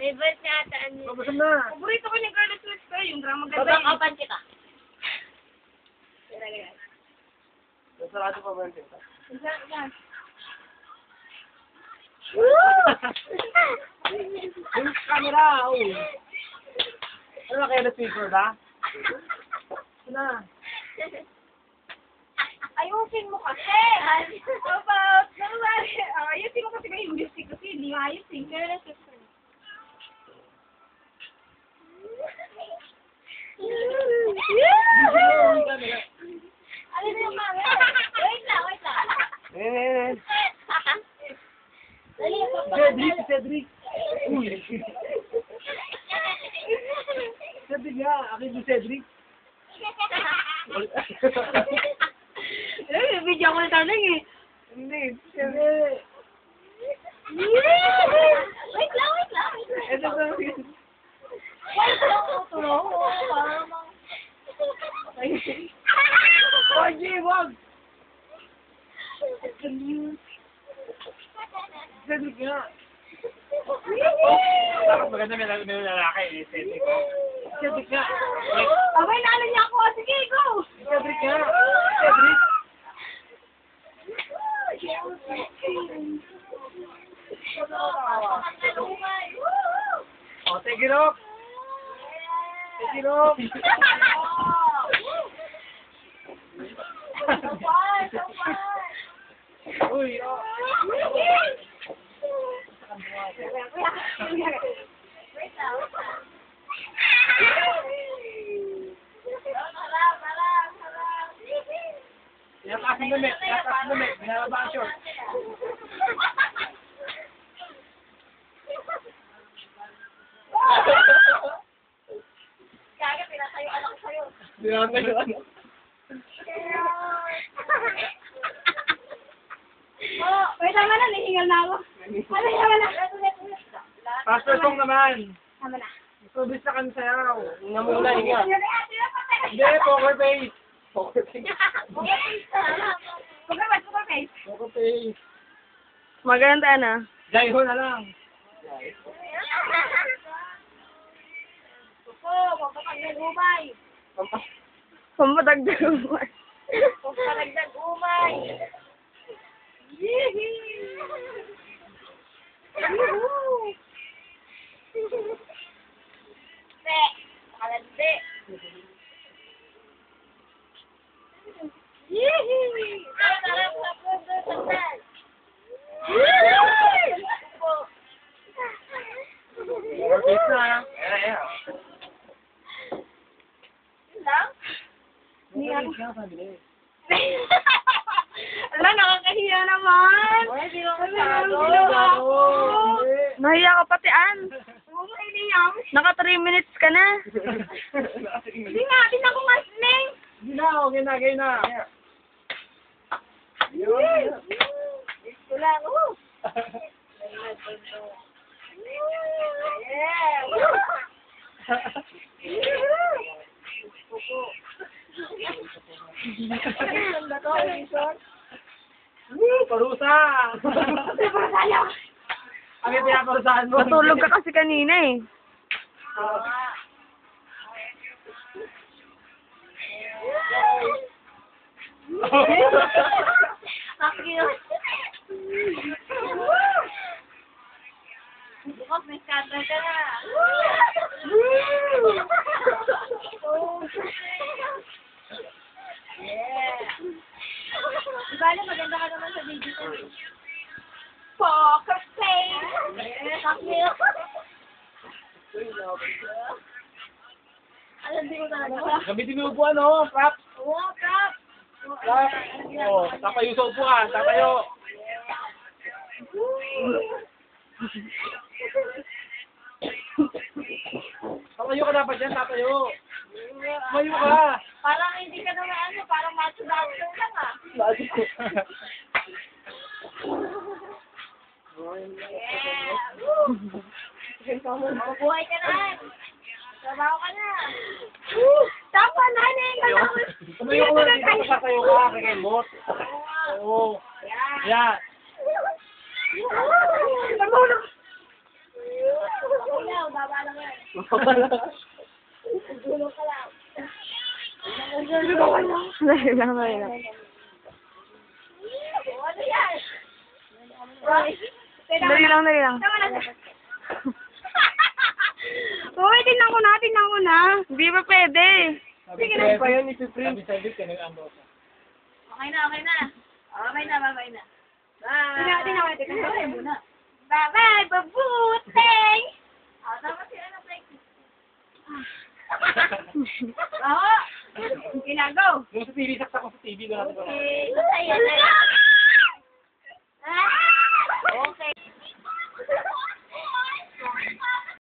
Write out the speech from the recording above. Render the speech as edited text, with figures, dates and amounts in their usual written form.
Favorite niya ata ano. Mabusog na. Paborito ko yung Carlos Swift ko, yung drama ganda. Babang-apan kita. Sarado pa ba ito? Yung camera, oh. Ano na kayo na speaker ba? Na. Ayusin mo kasi! About, ayusin mo kasi ba yung music kasi hindi maayos eh. Carlos Swift ko. Ano na yung mga? Wait lang. Dali, Cedric. Uy. Cedric nga, akin yung Cedric. video ko na talang eh. Hindi. Wait lang. Ito ba? Wait lang, tulong ko. Oye, wag! Cedric nga. Dapat maganda may lalaki eh, Cedric. Cedric nga. Abay, nalo niya ako. Sige, go! Cedric nga. Cedric. O, take it off. Take it off. Uy, oh. Lakas ng damit. Binababa ang short. Kaya pinatayo anak sa'yo. Binababa ang Oh, wait naman na, nahingal na ako. Ano naman na? Pastor Song naman. Tama na. Subis na kami sayaw. Hinga muna, hinga. Hindi, poker face. Poker face. Poker face. Poker face. Maganda na. Jaiho na lang. Opo, magpapagdag umay. Pamadagdag mo. Magpapagdag umay. Yee-hee! Te, makalandi. Yee-hee! Sarap sa puso sa tal. Yee-hee! Poker face na. Yeah. Lang? Poker face na, sabi niya. Ala, nakakahiya naman. Ay, di ko masyado. Nahiya ka pati, An. Oo, mahiya. Naka 3 minutes ka na. Hindi nga, din ako masling. Hindi na, okay na. Gusto lang, Parusa! Ano yung pinaparusahan mo? Natulog ka kasi kanina eh. Bukas may scatter ka na. Diba na maganda ka naman sa video ko. Poker face! Alam din mo talaga. Gamitin mo yung upuan, no? Prap! Oo, prop! Prap! Oh, tatayo sa upuan, tatayo! Tatayo ka dapat yan, tatayo! Tumayo ka! Parang hindi ka naman ano, parang macho-macho lang ah. Mabuhay ka na. Trabaho ka na. Tama na, nanay. Tumayo ka na dito, tatayo ka, kakemot. Oo. Yan. Marunong. ilaw, baba lang yan. Gulong ka lang. Dali lang, dali lang. Ano yan? Dali lang, dali lang. Tama na. Uy, tingnan ko na. Hindi pa pwede. Sige na pa yun, ipiprint. Sabi-sabi ka nag-ano ka. Okay na. Okay na. Bye. Tingnan muna. Bye-bye, babuteng! Tama si ano, Frankie. Oo. Ginagaw. Yung sa TV, saksak ko sa TV. Okay. Ayan na. Okay.